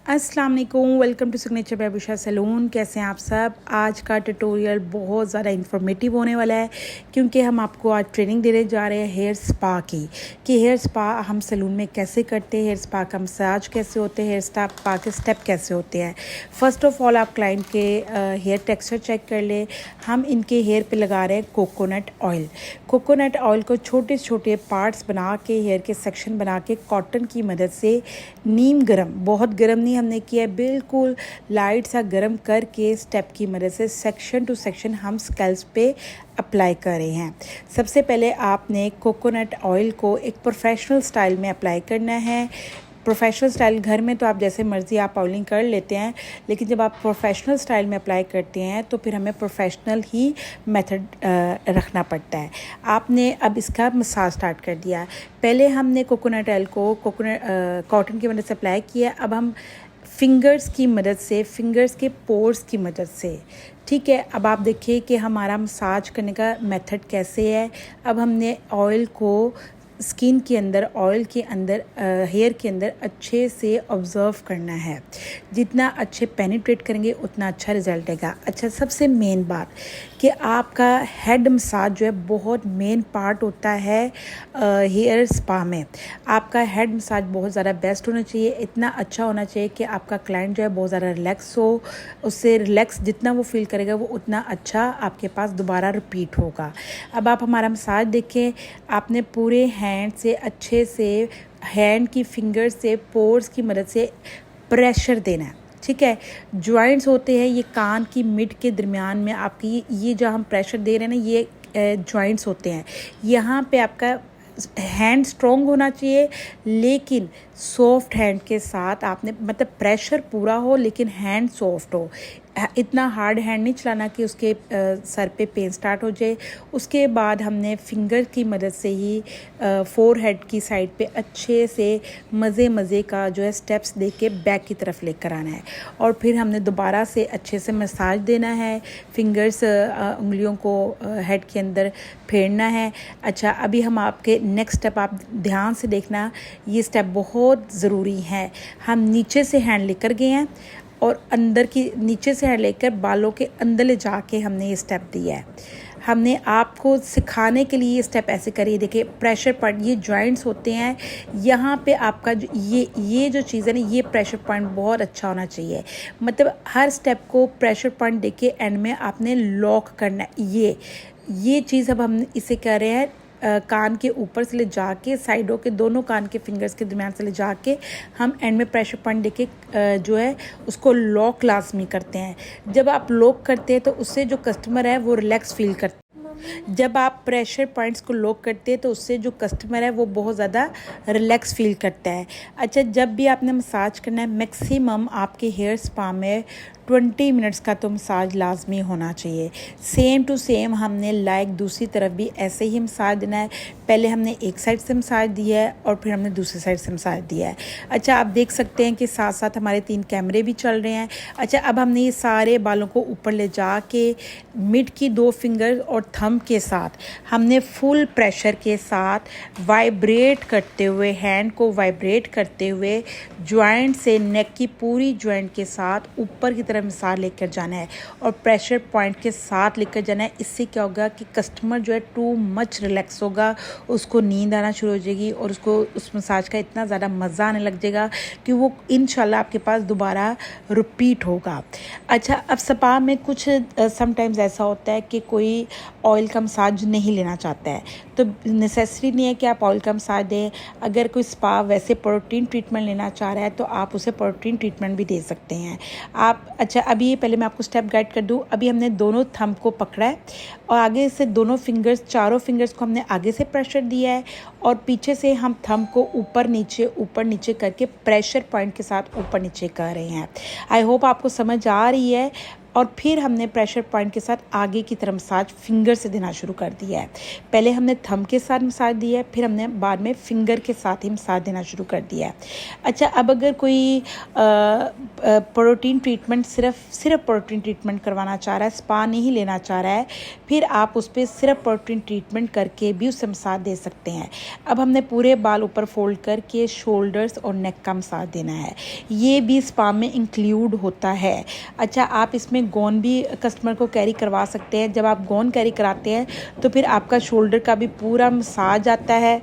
अस्सलाम वालेकुम, welcome to signature by Bushra salon. कैसे हैं आप सब। आज का ट्यूटोरियल बहुत ज़्यादा इन्फॉर्मेटिव होने वाला है क्योंकि हम आपको आज ट्रेनिंग देने जा रहे हैं हेयर स्पा की कि हेयर स्पा हम सैलून में कैसे करते हैं, हेयर स्पा का मसाज कैसे होते हैं, हेयर स्पा के स्टेप कैसे होते हैं। फ़र्स्ट ऑफ़ ऑल आप क्लाइंट के हेयर टेक्सचर चेक कर ले। हम इनके हेयर पे लगा रहे हैं कोकोनट ऑयल। कोकोनट ऑयल को छोटे छोटे पार्ट्स बना के, हेयर के सेक्शन बना के कॉटन की मदद से नीम गरम, बहुत गरम नहीं हमने किया है, बिल्कुल लाइट सा गरम करके स्टेप की मदद से सेक्शन टू सेक्शन हम स्कैल्प पे अप्लाई कर रहे हैं। सबसे पहले आपने कोकोनट ऑयल को एक प्रोफेशनल स्टाइल में अप्लाई करना है। प्रोफेशनल स्टाइल घर में तो आप जैसे मर्ज़ी आप ऑयलिंग कर लेते हैं, लेकिन जब आप प्रोफेशनल स्टाइल में अप्लाई करते हैं तो फिर हमें प्रोफेशनल ही मेथड रखना पड़ता है। आपने अब इसका मसाज स्टार्ट कर दिया। पहले हमने कोकोनट ऑयल को कॉटन की मदद से अप्लाई किया। अब हम फिंगर्स की मदद से, फिंगर्स के पोर्स की मदद से, ठीक है। अब आप देखिए कि हमारा मसाज करने का मेथड कैसे है। अब हमने ऑयल को स्किन के अंदर, ऑयल के अंदर, हेयर के अंदर अच्छे से ऑब्ज़र्व करना है। जितना अच्छे पेनिट्रेट करेंगे उतना अच्छा रिजल्ट आएगा। अच्छा, सबसे मेन बात कि आपका हेड मसाज जो है बहुत मेन पार्ट होता है हेयर स्पा में। आपका हेड मसाज बहुत ज़्यादा बेस्ट होना चाहिए, इतना अच्छा होना चाहिए कि आपका क्लाइंट जो है बहुत ज़्यादा रिलैक्स हो। उससे रिलैक्स जितना वो फील करेगा वो उतना अच्छा आपके पास दोबारा रिपीट होगा। अब आप हमारा मसाज देखें। आपने पूरे हैंड से अच्छे से, हैंड की फिंगर से, पोर्स की मदद से प्रेशर देना है, ठीक है। जॉइंट्स होते हैं ये कान की मिड के दरमियान में, आपकी ये जो हम प्रेशर दे रहे हैं ना, ये जॉइंट्स होते हैं। यहाँ पे आपका हैंड स्ट्रॉन्ग होना चाहिए, लेकिन सॉफ्ट हैंड के साथ आपने, मतलब प्रेशर पूरा हो लेकिन हैंड सॉफ्ट हो। इतना हार्ड हैंड नहीं चलाना कि उसके सर पे पेन स्टार्ट हो जाए। उसके बाद हमने फिंगर की मदद से ही फोरहेड की साइड पे अच्छे से मज़े का जो है स्टेप्स दे के बैक की तरफ लेकर आना है। और फिर हमने दोबारा से अच्छे से मसाज देना है। फिंगर्स, उंगलियों को हेड के अंदर फेरना है। अच्छा, अभी हम आपके नेक्स्ट स्टेप आप ध्यान से देखना, ये स्टेप बहुत ज़रूरी है। हम नीचे से हैंड लेकर गए हैं और अंदर की, नीचे से हैंड लेकर बालों के अंदर ले जाके हमने ये स्टेप दिया है। हमने आपको सिखाने के लिए ये स्टेप ऐसे करिए। देखिए प्रेशर पॉइंट, ये जॉइंट्स होते हैं, यहाँ पे आपका जो ये जो चीज़ है ना, ये प्रेशर पॉइंट बहुत अच्छा होना चाहिए। मतलब हर स्टेप को प्रेशर पॉइंट देके एंड में आपने लॉक करना है। ये चीज़ अब हम इसे कर रहे हैं कान के ऊपर से ले जाके, साइडों के दोनों कान के फिंगर्स के दरमियान से ले जाके हम एंड में प्रेशर पॉइंट देके जो है उसको लॉक लाजमी करते हैं। जब आप लॉक करते हैं तो उससे जो कस्टमर है वो रिलैक्स फील करते हैं। जब आप प्रेशर पॉइंट्स को लॉक करते हैं तो उससे जो कस्टमर है वो बहुत ज़्यादा रिलैक्स फील करता है। अच्छा, जब भी आपने मसाज करना है, मैक्सिमम आपके हेयर स्पा में 20 मिनट्स का तो मसाज लाजमी होना चाहिए। सेम टू सेम हमने लाइक दूसरी तरफ भी ऐसे ही मसाज देना है। पहले हमने एक साइड से मसाज दिया है और फिर हमने दूसरी साइड से मसाज दिया है। अच्छा, आप देख सकते हैं कि साथ साथ हमारे 3 कैमरे भी चल रहे हैं। अच्छा, अब हमने ये सारे बालों को ऊपर ले जा के मिड की 2 फिंगर और थंब के साथ हमने फुल प्रेशर के साथ वाइब्रेट करते हुए, हैंड को वाइब्रेट करते हुए जॉइंट से नेक की पूरी जॉइंट के साथ ऊपर की तरफ मसाज लेकर जाना है और प्रेशर पॉइंट के साथ लेकर जाना है। इससे क्या होगा कि कस्टमर जो है टू मच रिलैक्स होगा, उसको नींद आना शुरू हो जाएगी और उसको उस मसाज का इतना ज़्यादा मज़ा आने लग जाएगा कि वो इंशाल्लाह आपके पास दोबारा रिपीट होगा। अच्छा, अब स्पा में कुछ समटाइम्स ऐसा होता है कि कोई ऑयल का मसाज नहीं लेना चाहता है, तो नेसेसरी नहीं है कि आप ऑयल का मसाज दें। अगर कोई स्पा वैसे प्रोटीन ट्रीटमेंट लेना चाह रहा है तो आप उसे प्रोटीन ट्रीटमेंट भी दे सकते हैं आप। अच्छा, अभी ये पहले मैं आपको स्टेप गाइड कर दूं। अभी हमने दोनों थंब को पकड़ा है और आगे से दोनों फिंगर्स, चारों फिंगर्स को हमने आगे से प्रेशर दिया है और पीछे से हम थंब को ऊपर नीचे करके प्रेशर पॉइंट के साथ ऊपर नीचे कर रहे हैं। आई होप आपको समझ आ रही है। और फिर हमने प्रेशर पॉइंट के साथ आगे की तरफ मसाज फिंगर से देना शुरू कर दिया है। पहले हमने थंब के साथ मसाज दिया है, फिर हमने बाद में फिंगर के साथ ही मसाज देना शुरू कर दिया है। अच्छा, अब अगर कोई प्रोटीन ट्रीटमेंट सिर्फ प्रोटीन ट्रीटमेंट करवाना चाह रहा है, स्पा नहीं लेना चाह रहा है, फिर आप उस पर सिर्फ प्रोटीन ट्रीटमेंट करके भी उससे मसाज दे सकते हैं। अब हमने पूरे बाल ऊपर फोल्ड करके शोल्डर्स और नेक का मसाज देना है, ये भी स्पा में इंक्लूड होता है। अच्छा, आप इसमें गौन भी कस्टमर को कैरी करवा सकते हैं। जब आप गौन कैरी कराते हैं तो फिर आपका शोल्डर का भी पूरा मसाज आता है।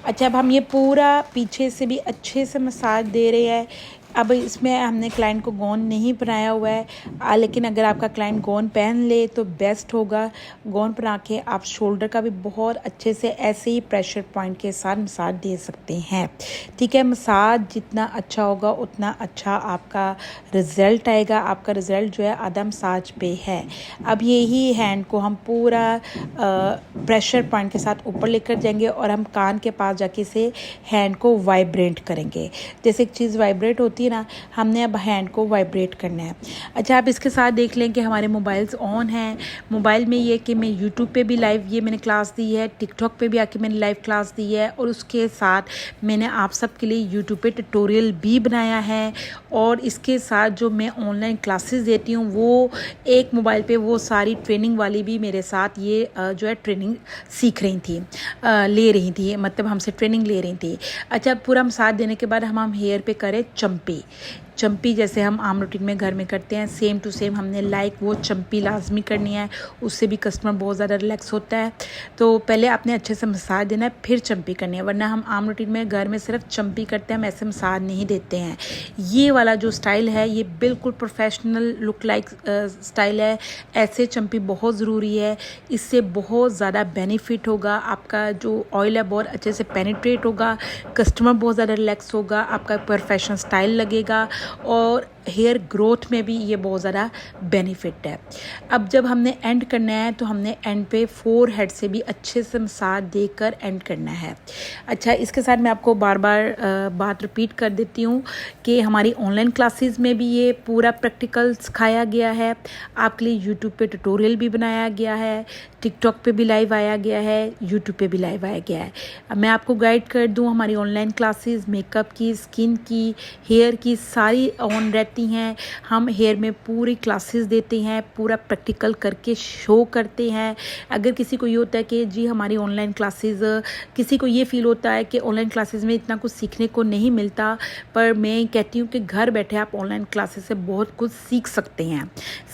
अच्छा, अब हम ये पूरा पीछे से भी अच्छे से मसाज दे रहे हैं। अब इसमें हमने क्लाइंट को गौन नहीं पहनाया हुआ है, लेकिन अगर आपका क्लाइंट गौन पहन ले तो बेस्ट होगा। गौन पहना के आप शोल्डर का भी बहुत अच्छे से ऐसे ही प्रेशर पॉइंट के साथ मसाज दे सकते हैं। ठीक है, मसाज जितना अच्छा होगा उतना अच्छा आपका रिज़ल्ट आएगा। आपका रिज़ल्ट जो है आधा मसाज पे है। अब यही हैंड को हम पूरा प्रेशर पॉइंट के साथ ऊपर लेकर जाएंगे और हम कान के पास जाके से हैंड को वाइब्रेट करेंगे। जैसे एक चीज़ वाइब्रेट होती है ना, हमने अब हैंड को वाइब्रेट करना है। अच्छा, आप इसके साथ देख लें कि हमारे मोबाइल्स ऑन हैं। मोबाइल में ये कि मैं यूट्यूब पे भी लाइव ये मैंने क्लास दी है, टिकटॉक पे भी आके मैंने लाइव क्लास दी है, और उसके साथ मैंने आप सब के लिए यूट्यूब पे ट्यूटोरियल भी बनाया है। और इसके साथ जो मैं ऑनलाइन क्लासेस देती हूँ वो एक मोबाइल पे वो सारी ट्रेनिंग वाली भी मेरे साथ ये जो है ट्रेनिंग सीख रही थी, ले रही थी, मतलब हमसे ट्रेनिंग ले रही थी। अच्छा, पूरा मसाज देने के बाद हम हेयर पे करें चंपी जैसे हम आम रूटीन में घर में करते हैं, सेम टू सेम हमने वो चंपी लाजमी करनी है। उससे भी कस्टमर बहुत ज़्यादा रिलैक्स होता है। तो पहले आपने अच्छे से मसाज देना है, फिर चंपी करनी है, वरना हम आम रूटीन में घर में सिर्फ चंपी करते हैं, हम ऐसे मसाज नहीं देते हैं। ये वाला जो स्टाइल है ये बिल्कुल प्रोफेशनल लुक लाइक स्टाइल है। ऐसे चंपी बहुत ज़रूरी है, इससे बहुत ज़्यादा बेनिफिट होगा। आपका जो ऑयल है बहुत अच्छे से पेनिट्रेट होगा, कस्टमर बहुत ज़्यादा रिलैक्स होगा, आपका प्रोफेशनल स्टाइल लगेगा, और हेयर ग्रोथ में भी ये बहुत ज़्यादा बेनिफिट है। अब जब हमने एंड करना है तो हमने एंड पे फोर हेड से भी अच्छे से मसाज देकर एंड करना है। अच्छा, इसके साथ मैं आपको बार बार बात रिपीट कर देती हूँ कि हमारी ऑनलाइन क्लासेस में भी ये पूरा प्रैक्टिकल सिखाया गया है। आपके लिए यूट्यूब पे ट्यूटोरियल भी बनाया गया है, टिकटॉक पे भी लाइव आया गया है, यूट्यूब पे भी लाइव आया गया है। अब मैं आपको गाइड कर दूँ, हमारी ऑनलाइन क्लासेस मेकअप की, स्किन की, हेयर की सारी ऑन रहती हैं। हम हेयर में पूरी क्लासेस देते हैं, पूरा प्रैक्टिकल करके शो करते हैं। अगर किसी को ये होता है कि जी हमारी ऑनलाइन क्लासेस, किसी को ये फील होता है कि ऑनलाइन क्लासेस में इतना कुछ सीखने को नहीं मिलता, पर मैं कहती हूँ कि घर बैठे आप ऑनलाइन क्लासेस से बहुत कुछ सीख सकते हैं।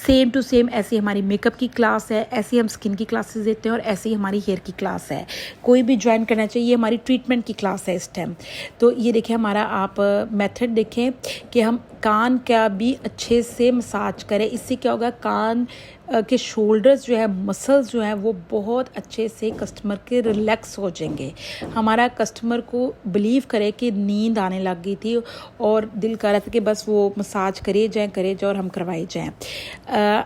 सेम टू सेम ऐसी हमारी मेकअप की क्लास है, ऐसी हम स्किन की क्लासेस देते हैं, और ऐसी हमारी हेयर की क्लास है। कोई भी ज्वाइन करना चाहिए। हमारी ट्रीटमेंट की क्लास है इस टाइम। तो ये देखिए हमारा आप मेथड देखें कि हम कान का भी अच्छे से मसाज करें। इससे क्या होगा, कान के शोल्डर्स जो है, मसल्स जो हैं वो बहुत अच्छे से कस्टमर के रिलैक्स हो जाएंगे। हमारा कस्टमर को बिलीव करे कि नींद आने लग गई थी और दिल कर रहा था कि बस वो मसाज करे जाए और हम करवाए जाएं।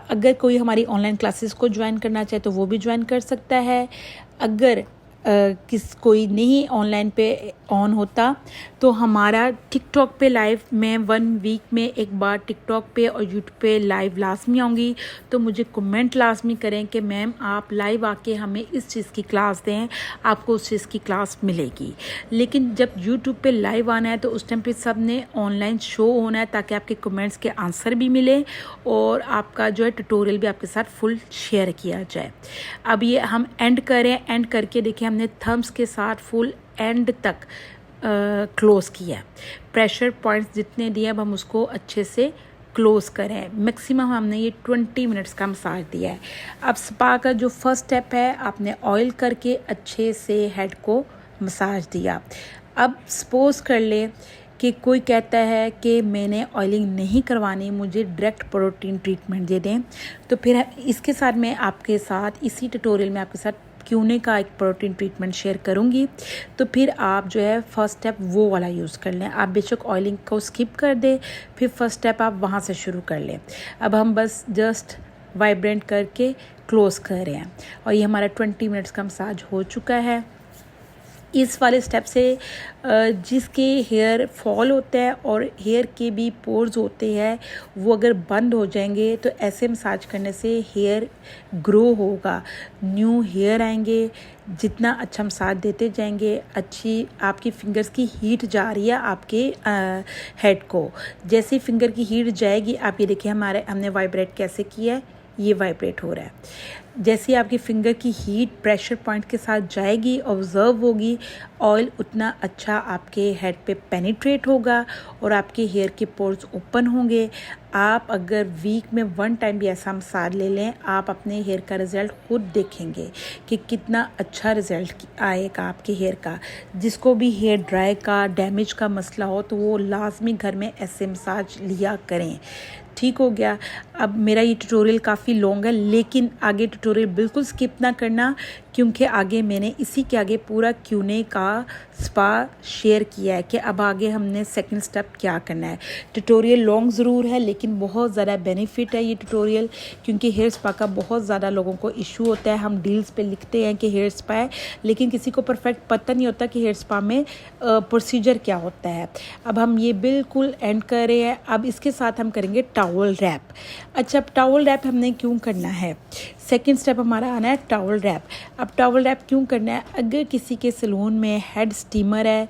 अगर कोई हमारी ऑनलाइन क्लासेस को ज्वाइन करना चाहे तो वो भी ज्वाइन कर सकता है। अगर कोई नहीं ऑनलाइन पे ऑन होता तो हमारा टिकटॉक पे लाइव, मैं 1 वीक में एक बार टिकटॉक पे और यूट्यूब पे लाइव लाजमी आऊँगी। तो मुझे कमेंट लाजमी करें कि मैम आप लाइव आके हमें इस चीज़ की क्लास दें, आपको उस चीज़ की क्लास मिलेगी। लेकिन जब यूट्यूब पे लाइव आना है तो उस टाइम पे सब ने ऑनलाइन शो होना है, ताकि आपके कमेंट्स के आंसर भी मिले और आपका जो है ट्यूटोरियल भी आपके साथ फुल शेयर किया जाए। अब ये हम एंड करें, एंड करके देखिए हमने थम्स के साथ फुल एंड तक क्लोज किया। प्रेशर पॉइंट्स जितने दिए अब हम उसको अच्छे से क्लोज करें। मैक्सिमम हमने ये 20 मिनट्स का मसाज दिया है। अब स्पा का जो फर्स्ट स्टेप है, आपने ऑयल करके अच्छे से हेड को मसाज दिया। अब सपोज कर ले कि कोई कहता है कि मैंने ऑयलिंग नहीं करवानी, मुझे डायरेक्ट प्रोटीन ट्रीटमेंट दे दें, तो फिर इसके साथ मैं आपके साथ इसी ट्यूटोरियल में आपके साथ क्यूने का एक प्रोटीन ट्रीटमेंट शेयर करूंगी। तो फिर आप जो है फर्स्ट स्टेप वो वाला यूज़ कर लें। आप बेशक ऑयलिंग को स्किप कर दें, फिर फर्स्ट स्टेप आप वहाँ से शुरू कर लें। अब हम बस जस्ट वाइब्रेट करके क्लोज कर रहे हैं और ये हमारा 20 मिनट्स का मसाज हो चुका है। इस वाले स्टेप से जिसके हेयर फॉल होता है और हेयर के भी पोर्स होते हैं वो अगर बंद हो जाएंगे तो ऐसे मसाज करने से हेयर ग्रो होगा, न्यू हेयर आएंगे। जितना अच्छा मसाज देते जाएंगे, अच्छी आपकी फिंगर्स की हीट जा रही है आपके हेड को। जैसे फिंगर की हीट जाएगी, आप ये देखिए हमने वाइब्रेट कैसे किया है, ये वाइब्रेट हो रहा है। जैसे आपकी फिंगर की हीट प्रेशर पॉइंट के साथ जाएगी, ऑब्जर्व होगी, ऑयल उतना अच्छा आपके हेड पे पेनिट्रेट होगा और आपके हेयर के पोर्स ओपन होंगे। आप अगर वीक में 1 टाइम भी ऐसा मसाज ले लें, आप अपने हेयर का रिज़ल्ट खुद देखेंगे कि कितना अच्छा रिज़ल्ट आएगा आपके हेयर का। जिसको भी हेयर ड्राई का, डैमेज का मसला हो तो वो लाजमी घर में ऐसे मसाज लिया करें। ठीक हो गया। अब मेरा ये ट्यूटोरियल काफ़ी लॉन्ग है, लेकिन आगे ट्यूटोरियल बिल्कुल स्किप ना करना, क्योंकि आगे मैंने इसी के आगे पूरा Q&A का स्पा शेयर किया है कि अब आगे हमने सेकंड स्टेप क्या करना है। ट्यूटोरियल लॉन्ग ज़रूर है, लेकिन बहुत ज़्यादा बेनिफिट है ये ट्यूटोरियल, क्योंकि हेयर स्पा का बहुत ज़्यादा लोगों को इशू होता है। हम डील्स पे लिखते हैं कि हेयर स्पा है, लेकिन किसी को परफेक्ट पता नहीं होता कि हेयर स्पा में प्रोसीजर क्या होता है। अब हम ये बिल्कुल एंड कर रहे हैं। अब इसके साथ हम करेंगे टॉवल रैप। अच्छा, अब टॉवल रैप हमने क्यों करना है? सेकंड स्टेप हमारा आना है टॉवल रैप। अब टॉवल रैप क्यों करना है? अगर किसी के सैलून में हेड स्टीमर है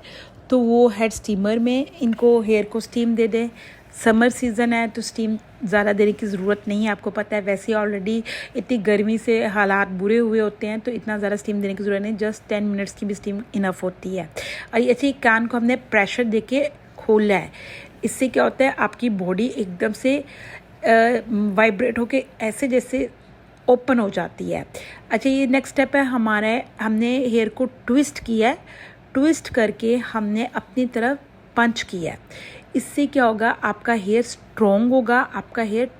तो वो हेड स्टीमर में इनको हेयर को स्टीम दे दें। समर सीज़न है तो स्टीम ज़्यादा देने की ज़रूरत नहीं है। आपको पता है वैसे ऑलरेडी इतनी गर्मी से हालात बुरे हुए होते हैं, तो इतना ज़्यादा स्टीम देने की ज़रूरत नहीं। जस्ट 10 मिनट्स की भी स्टीम इनफ होती है। और ऐसे कान को हमने प्रेशर दे के खोला है। इससे क्या होता है, आपकी बॉडी एकदम से वाइब्रेट होके ऐसे जैसे ओपन हो जाती है। अच्छा, ये नेक्स्ट स्टेप है हमारा। हमने हेयर को ट्विस्ट किया है, ट्विस्ट करके हमने अपनी तरफ पंच किया है। इससे क्या होगा, आपका हेयर स्ट्रॉन्ग होगा, आपका हेयर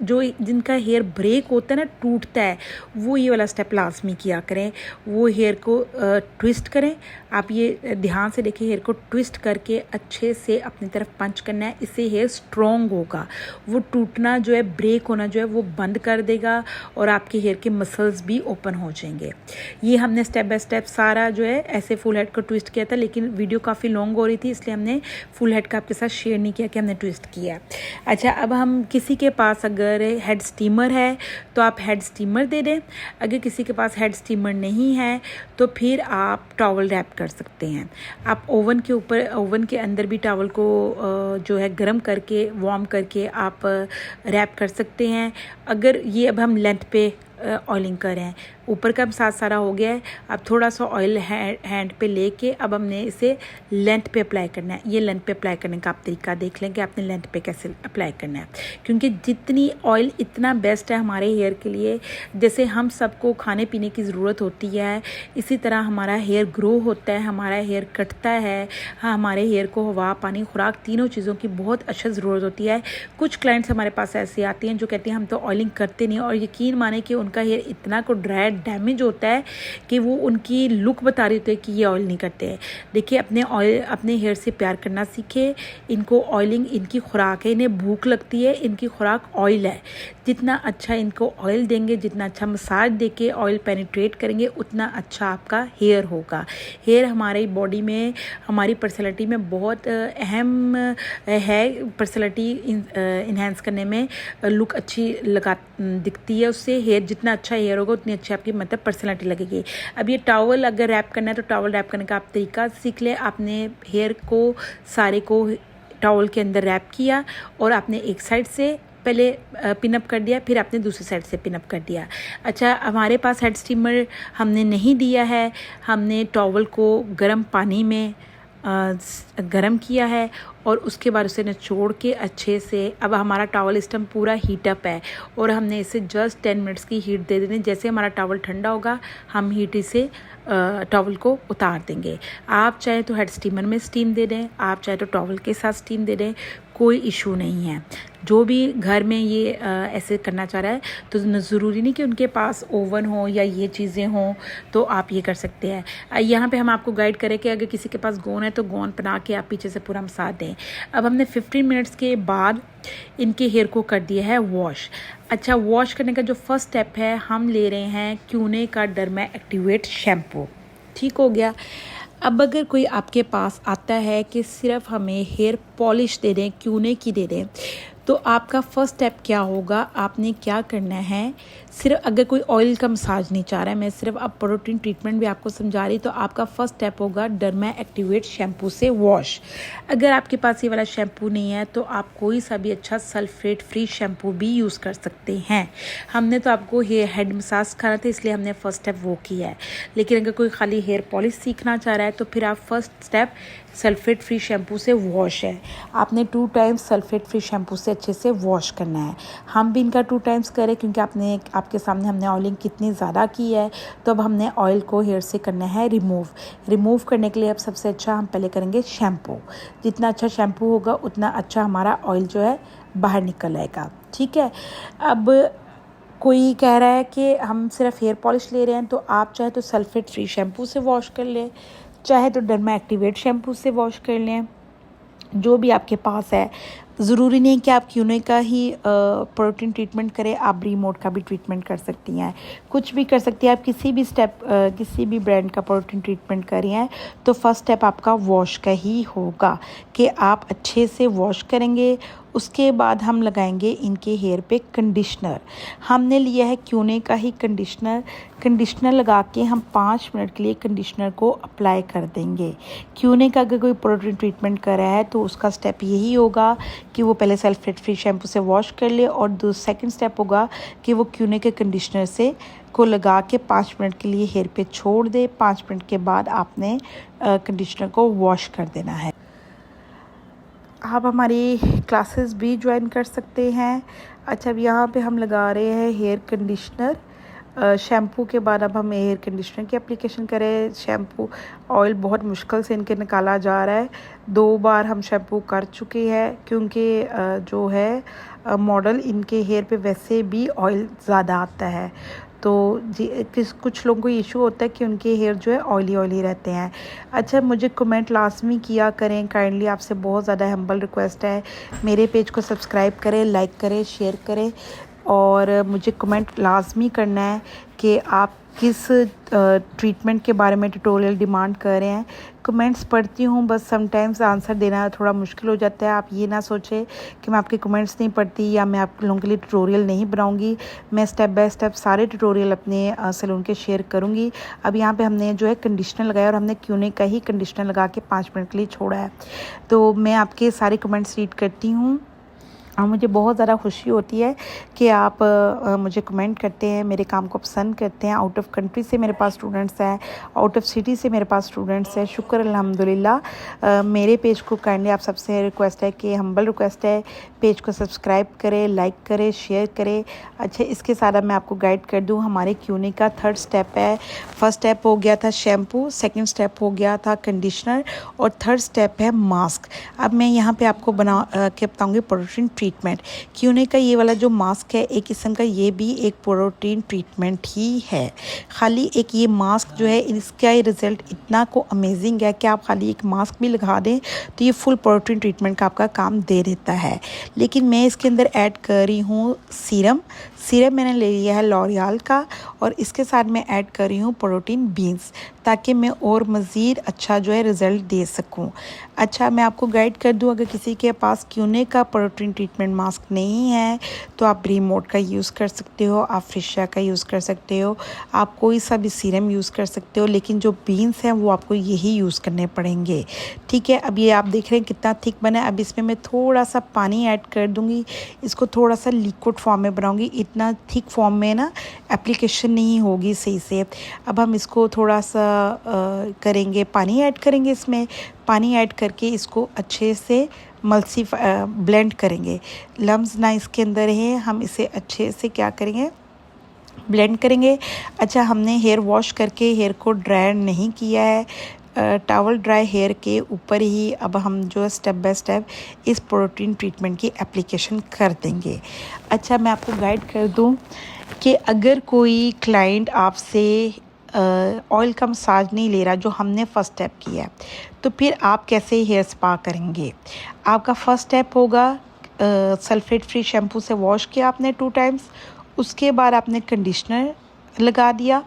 जो जिनका हेयर ब्रेक होता है ना, टूटता है, वो ये वाला स्टेप लाजमी किया करें। वो हेयर को ट्विस्ट करें। आप ये ध्यान से देखिए, हेयर को ट्विस्ट करके अच्छे से अपनी तरफ पंच करना है। इससे हेयर स्ट्रॉन्ग होगा, वो टूटना जो है, ब्रेक होना जो है, वो बंद कर देगा और आपके हेयर के मसल्स भी ओपन हो जाएंगे। ये हमने स्टेप बाय स्टेप सारा जो है ऐसे फुल हेड को ट्विस्ट किया था, लेकिन वीडियो काफ़ी लॉन्ग हो रही थी, इसलिए हमने फुल हेड का आपके साथ शेयर नहीं किया कि हमने ट्विस्ट किया। अच्छा, अब हम किसी के पास अगर हेड स्टीमर है तो आप हेड स्टीमर दे दें। अगर किसी के पास हेड स्टीमर नहीं है तो फिर आप टॉवल रैप कर सकते हैं। आप ओवन के अंदर भी टॉवल को जो है गर्म करके, वार्म करके आप रैप कर सकते हैं। अगर ये अब हम लेंथ पे ऑयलिंग कर रहे हैं, ऊपर का मसाज सारा हो गया है। अब थोड़ा सा ऑयल हैंड पे लेके अब हमने इसे लेंथ पे अप्लाई करना है। ये लेंथ पे अप्लाई करने का आप तरीका देख लें कि आपने लेंथ पे कैसे अप्लाई करना है, क्योंकि जितनी ऑयल इतना बेस्ट है हमारे हेयर के लिए। जैसे हम सबको खाने पीने की ज़रूरत होती है, इसी तरह हमारा हेयर ग्रो होता है, हमारा हेयर कटता है। हाँ, हमारे हेयर को हवा, पानी, खुराक, तीनों चीज़ों की बहुत अच्छा ज़रूरत होती है। कुछ क्लाइंट्स हमारे पास ऐसे आती हैं जो कहती हैं हम तो ऑयलिंग करते नहीं, और यकीन माने कि उनका हेयर इतना को ड्राई डैमेज होता है कि वो उनकी लुक बता रही होती है कि ये ऑयल नहीं करते हैं। देखिए, अपने हेयर से प्यार करना सीखे। इनको ऑयलिंग इनकी खुराक है, इन्हें भूख लगती है, इनकी खुराक ऑयल है। जितना अच्छा इनको ऑयल देंगे, जितना अच्छा मसाज देके ऑयल पेनिट्रेट करेंगे, उतना अच्छा आपका हेयर होगा। हेयर हमारी बॉडी में, हमारी पर्सनैलिटी में बहुत अहम है। पर्सनैलिटी इन्हेंस करने में लुक अच्छी दिखती है उससे। हेयर जितना अच्छा हेयर होगा उतनी अच्छी आपकी मतलब पर्सनैलिटी लगेगी। अब ये टॉवल अगर रैप करना है तो टॉवल रैप करने का आप तरीका सीख ले। आपने हेयर को सारे को टॉवल के अंदर रैप किया और आपने एक साइड से पहले पिनअप कर दिया, फिर आपने दूसरी साइड से पिनअप कर दिया। अच्छा, हमारे पास हेड स्टीमर हमने नहीं दिया है। हमने टॉवल को गर्म पानी में गरम किया है और उसके बाद उसे निचोड़ के अच्छे से, अब हमारा टॉवल इस टाइम पूरा हीट अप है और हमने इसे जस्ट 10 मिनट्स की हीट दे देनी। जैसे हमारा टॉवल ठंडा होगा, हम हीट से टॉवल को उतार देंगे। आप चाहे तो हेड स्टीमर में स्टीम दे दें, आप चाहे तो टॉवल के साथ स्टीम दे दें, कोई इशू नहीं है। जो भी घर में ये ऐसे करना चाह रहा है, तो ज़रूरी नहीं कि उनके पास ओवन हो या ये चीज़ें हों, तो आप ये कर सकते हैं। यहाँ पे हम आपको गाइड करें कि अगर किसी के पास गोन है तो गोन बना के आप पीछे से पूरा मसाज दें। अब हमने 15 मिनट्स के बाद इनके हेयर को कर दिया है वॉश। अच्छा, वॉश करने का जो फर्स्ट स्टेप है, हम ले रहे हैं Q&A का डर्मा एक्टिवेट शैम्पू। ठीक हो गया। अब अगर कोई आपके पास आता है कि सिर्फ हमें हेयर पॉलिश दे दें, क्यूने की दे दें, तो आपका फर्स्ट स्टेप क्या होगा, आपने क्या करना है, सिर्फ अगर कोई ऑयल का मसाज नहीं चाह रहा है, मैं सिर्फ अब प्रोटीन ट्रीटमेंट भी आपको समझा रही, तो आपका फर्स्ट स्टेप होगा डर्मा एक्टिवेट शैम्पू से वॉश। अगर आपके पास ये वाला शैम्पू नहीं है तो आप कोई सा भी अच्छा सल्फेट फ्री शैम्पू भी यूज़ कर सकते हैं। हमने तो आपको हेड मसाज सिखाना था, इसलिए हमने फर्स्ट स्टेप वो किया है। लेकिन अगर कोई खाली हेयर पॉलिश सीखना चाह रहा है तो फिर आप first step sulphate free shampoo से वॉश है। आपने 2 टाइम्स सल्फेट फ्री शैम्पू से अच्छे से वॉश करना है। हम भी इनका 2 टाइम्स करें क्योंकि आपके सामने हमने ऑयलिंग कितनी ज़्यादा की है, तो अब हमने ऑयल को हेयर से करना है रिमूव करने के लिए अब सबसे अच्छा हम पहले करेंगे शैम्पू। जितना अच्छा शैम्पू होगा उतना अच्छा हमारा ऑयल जो है बाहर निकल आएगा। ठीक है। अब कोई कह रहा है कि हम सिर्फ हेयर पॉलिश ले रहे हैं, तो आप चाहे तो सल्फेट फ्री शैम्पू से वॉश कर लें, चाहे तो डर्मा एक्टिवेट शैम्पू से वॉश कर लें, जो भी आपके पास है। ज़रूरी नहीं कि आप क्यूने का ही प्रोटीन ट्रीटमेंट करें, आप रिमोट का भी ट्रीटमेंट कर सकती हैं, कुछ भी कर सकती हैं आप। किसी भी ब्रांड का प्रोटीन ट्रीटमेंट कर रही हैं तो फर्स्ट स्टेप आपका वॉश का ही होगा कि आप अच्छे से वॉश करेंगे। उसके बाद हम लगाएंगे इनके हेयर पे कंडीशनर। हमने लिया है क्यूने का ही कंडीशनर लगा के हम 5 मिनट के लिए कंडीशनर को अप्लाई कर देंगे। क्यूने का अगर कोई प्रोटीन ट्रीटमेंट कर रहा है तो उसका स्टेप यही होगा कि वो पहले सल्फेट फ्री शैम्पू से वॉश कर ले, और सेकंड स्टेप होगा कि वो क्यूने के कंडीशनर से को लगा के 5 मिनट के लिए हेयर पे छोड़ दे। 5 मिनट के बाद आपने कंडीशनर को वॉश कर देना है। आप हमारी क्लासेस भी ज्वाइन कर सकते हैं। अच्छा, अब यहाँ पे हम लगा रहे हैं हेयर कंडीशनर। शैम्पू के बाद अब हम हेयर कंडीशनर की एप्लीकेशन करें। शैम्पू ऑयल बहुत मुश्किल से इनके निकाला जा रहा है। 2 बार हम शैम्पू कर चुके हैं क्योंकि जो है मॉडल इनके हेयर पे वैसे भी ऑयल ज़्यादा आता है, तो कुछ लोगों को इशू होता है कि उनके हेयर जो है ऑयली रहते हैं। अच्छा, मुझे कमेंट लाजमी किया करें, काइंडली आपसे बहुत ज़्यादा हम्बल रिक्वेस्ट है। मेरे पेज को सब्सक्राइब करें, लाइक करें, शेयर करें, और मुझे कमेंट लाजमी करना है कि आप किस ट्रीटमेंट के बारे में ट्यूटोरियल डिमांड कर रहे हैं। कमेंट्स पढ़ती हूँ, बस समटाइम्स आंसर देना थोड़ा मुश्किल हो जाता है। आप ये ना सोचें कि मैं आपके कमेंट्स नहीं पढ़ती या मैं आप लोगों के लिए ट्यूटोरियल नहीं बनाऊंगी। मैं स्टेप बाय स्टेप सारे ट्यूटोरियल अपने सैलून के शेयर करूँगी। अब यहाँ पे हमने जो है कंडीशनर लगाया और हमने क्यूने का ही कंडीशनर लगा के 5 मिनट के लिए छोड़ा है। तो मैं आपके सारे कमेंट्स रीड करती हूँ और मुझे बहुत ज़्यादा खुशी होती है कि आप मुझे कमेंट करते हैं, मेरे काम को पसंद करते हैं। आउट ऑफ कंट्री से मेरे पास स्टूडेंट्स हैं, आउट ऑफ सिटी से मेरे पास स्टूडेंट्स हैं। शुक्र अल्हम्दुलिल्लाह। मेरे पेज को काइंडली आप सबसे रिक्वेस्ट है कि हम्बल रिक्वेस्ट है, पेज को सब्सक्राइब करें, लाइक करें, शेयर करें। अच्छा, इसके साथ मैं आपको गाइड कर दूँ, हमारे क्यूने का 3rd स्टेप है। फर्स्ट स्टेप हो गया था शैम्पू, सेकेंड स्टेप हो गया था कंडीशनर, और 3rd स्टेप है मास्क। अब मैं यहाँ पर आपको बना के बताऊँगी प्रोटीन ट्रीटमेंट। क्यूने का ये वाला जो मास्क है, एक किस्म का ये भी एक प्रोटीन ट्रीटमेंट ही है। खाली एक ये मास्क जो है, इसका ये रिज़ल्ट इतना को अमेजिंग है कि आप खाली एक मास्क भी लगा दें तो ये फुल प्रोटीन ट्रीटमेंट का आपका काम दे देता है। लेकिन मैं इसके अंदर ऐड कर रही हूँ सीरम मैंने ले लिया है लॉरियल का, और इसके साथ मैं ऐड कर रही हूँ प्रोटीन बीन्स, ताकि मैं और मज़ीद अच्छा जो है रिज़ल्ट दे सकूँ। अच्छा, मैं आपको गाइड कर दूँ, अगर किसी के पास क्यूने का प्रोटीन ट्रीटमेंट मास्क नहीं है तो आप रिमोट का यूज़ कर सकते हो, आप फ्रिशा का यूज़ कर सकते हो, आप कोई सा भी सीरम यूज़ कर सकते हो, लेकिन जो बीन्स हैं वो आपको यही यूज़ करने पड़ेंगे। ठीक है। अब ये आप देख रहे हैं कितना थिक बना है। अब इसमें मैं थोड़ा सा पानी ऐड कर दूँगी, इसको थोड़ा सा लिक्विड फॉर्म में बनाऊँगी। इतना थिक फॉर्म में ना एप्लीकेशन नहीं होगी सही से। अब हम इसको थोड़ा सा करेंगे, पानी ऐड करेंगे, इसमें पानी ऐड करके इसको अच्छे से ब्लेंड करेंगे। लम्स ना इसके अंदर है, हम इसे अच्छे से क्या करेंगे, ब्लेंड करेंगे। अच्छा, हमने हेयर वॉश करके हेयर को ड्राई नहीं किया है, टॉवल ड्राई हेयर के ऊपर ही अब हम जो स्टेप बाय स्टेप इस प्रोटीन ट्रीटमेंट की एप्लीकेशन कर देंगे। अच्छा, मैं आपको गाइड कर दूं कि अगर कोई क्लाइंट आपसे ऑयल का मसाज नहीं ले रहा जो हमने फ़र्स्ट स्टेप किया है, तो फिर आप कैसे हेयर स्पा करेंगे। आपका फ़र्स्ट स्टेप होगा सल्फेट फ्री शैम्पू से वॉश किया आपने 2 टाइम्स, उसके बाद आपने कंडीशनर लगा दिया,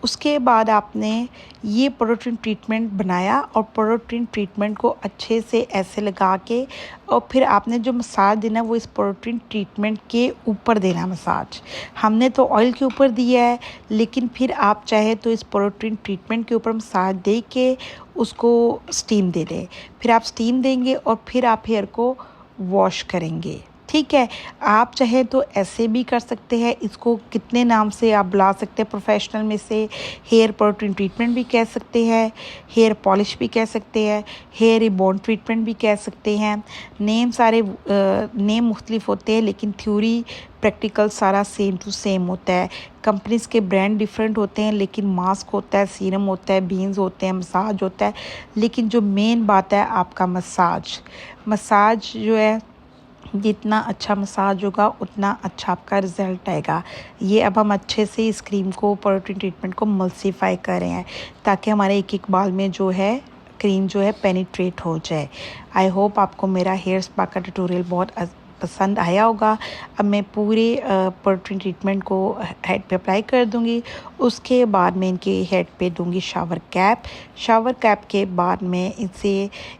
उसके बाद आपने ये प्रोटीन ट्रीटमेंट बनाया और प्रोटीन ट्रीटमेंट को अच्छे से ऐसे लगा के और फिर आपने जो मसाज देना वो इस प्रोटीन ट्रीटमेंट के ऊपर देना मसाज। हमने तो ऑयल के ऊपर दिया है, लेकिन फिर आप चाहे तो इस प्रोटीन ट्रीटमेंट के ऊपर मसाज दे के उसको स्टीम दे दें। फिर आप स्टीम देंगे और फिर आप हेयर को वॉश करेंगे। ठीक है, आप चाहे तो ऐसे भी कर सकते हैं, इसको कितने नाम से आप बुला सकते हैं प्रोफेशनल में से। हेयर प्रोटीन ट्रीटमेंट भी कह सकते हैं, हेयर पॉलिश भी कह सकते हैं, हेयर रिबॉन्ड ट्रीटमेंट भी कह सकते हैं। नेम मुख्तलिफ होते हैं, लेकिन थ्योरी प्रैक्टिकल सारा सेम टू सेम होता है। कंपनीज़ के ब्रांड डिफरेंट होते हैं, लेकिन मास्क होता है, सीरम होता है, बीन्स होते हैं, मसाज होता है। लेकिन जो मेन बात है आपका मसाज जो है, जितना अच्छा मसाज होगा उतना अच्छा आपका रिज़ल्ट आएगा। ये अब हम अच्छे से इस क्रीम को प्रोटीन ट्रीटमेंट को मल्सीफाई कर रहे हैं ताकि हमारे एक एक बाल में जो है क्रीम जो है पेनिट्रेट हो जाए। आई होप आपको मेरा हेयर स्पा का ट्यूटोरियल बहुत पसंद आया होगा। अब मैं पूरे प्रोटीन ट्रीटमेंट को हेड पे अप्लाई कर दूंगी। उसके बाद मैं इनके हेड पे दूंगी शावर कैप के बाद मैं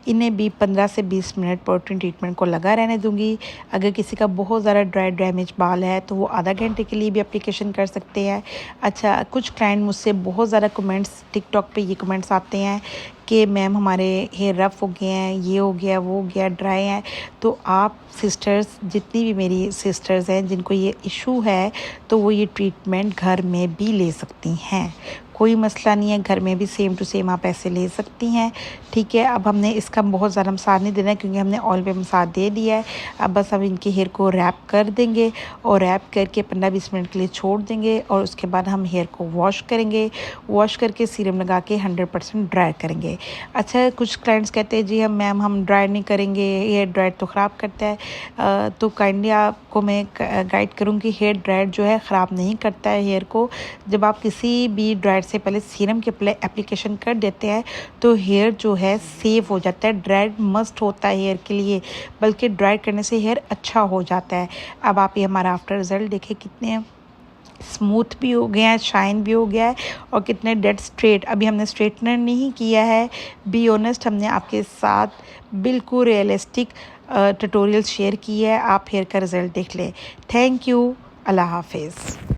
इन्हें भी 15 से 20 मिनट प्रोटीन ट्रीटमेंट को लगा रहने दूंगी। अगर किसी का बहुत ज़्यादा डैमेज बाल है तो वो आधा घंटे के लिए भी एप्लीकेशन कर सकते हैं। अच्छा, कुछ क्लाइंट मुझसे बहुत ज़्यादा कमेंट्स टिकटॉक पे ये कमेंट्स आते हैं कि मैम हमारे हेयर रफ़ हो गए हैं, ये हो गया, वो हो गया, ड्राई हैं। तो आप सिस्टर्स, जितनी भी मेरी सिस्टर्स हैं जिनको ये इशू है, तो वो ये ट्रीटमेंट घर में भी ले सकती हैं। कोई मसला नहीं है, घर में भी सेम टू सेम आप ऐसे ले सकती हैं। ठीक है, अब हमने इसका बहुत ज़्यादा मसाज नहीं देना है क्योंकि हमने ऑयल पे मसाज दे दिया है। अब बस हम इनके हेयर को रैप कर देंगे और रैप करके 15-20 मिनट के लिए छोड़ देंगे और उसके बाद हम हेयर को वॉश करेंगे। वॉश करके सीरम लगा के 100% ड्राई करेंगे। अच्छा, कुछ क्लाइंट्स कहते हैं जी हम ड्राई नहीं करेंगे, हेयर ड्राई तो ख़राब करता है। तो काइंडली आपको मैं गाइड करूँगी, हेयर ड्रायर जो है ख़राब नहीं करता है हेयर को। जब आप किसी भी ड्रायर से पहले सीरम के एप्लीकेशन कर देते हैं तो हेयर जो है सेफ हो जाता है। ड्रायर मस्ट होता है हेयर के लिए, बल्कि ड्राई करने से हेयर अच्छा हो जाता है। अब आप ये हमारा आफ्टर रिज़ल्ट देखें, कितने स्मूथ भी हो गया है, शाइन भी हो गया है और कितने डेड स्ट्रेट। अभी हमने स्ट्रेटनर नहीं किया है, बी ऑनेस्ट, हमने आपके साथ बिल्कुल रियलिस्टिक ट्यूटोरियल शेयर किया है। आप हेयर का रिज़ल्ट देख लें। थैंक यू, अल्लाह हाफिज़।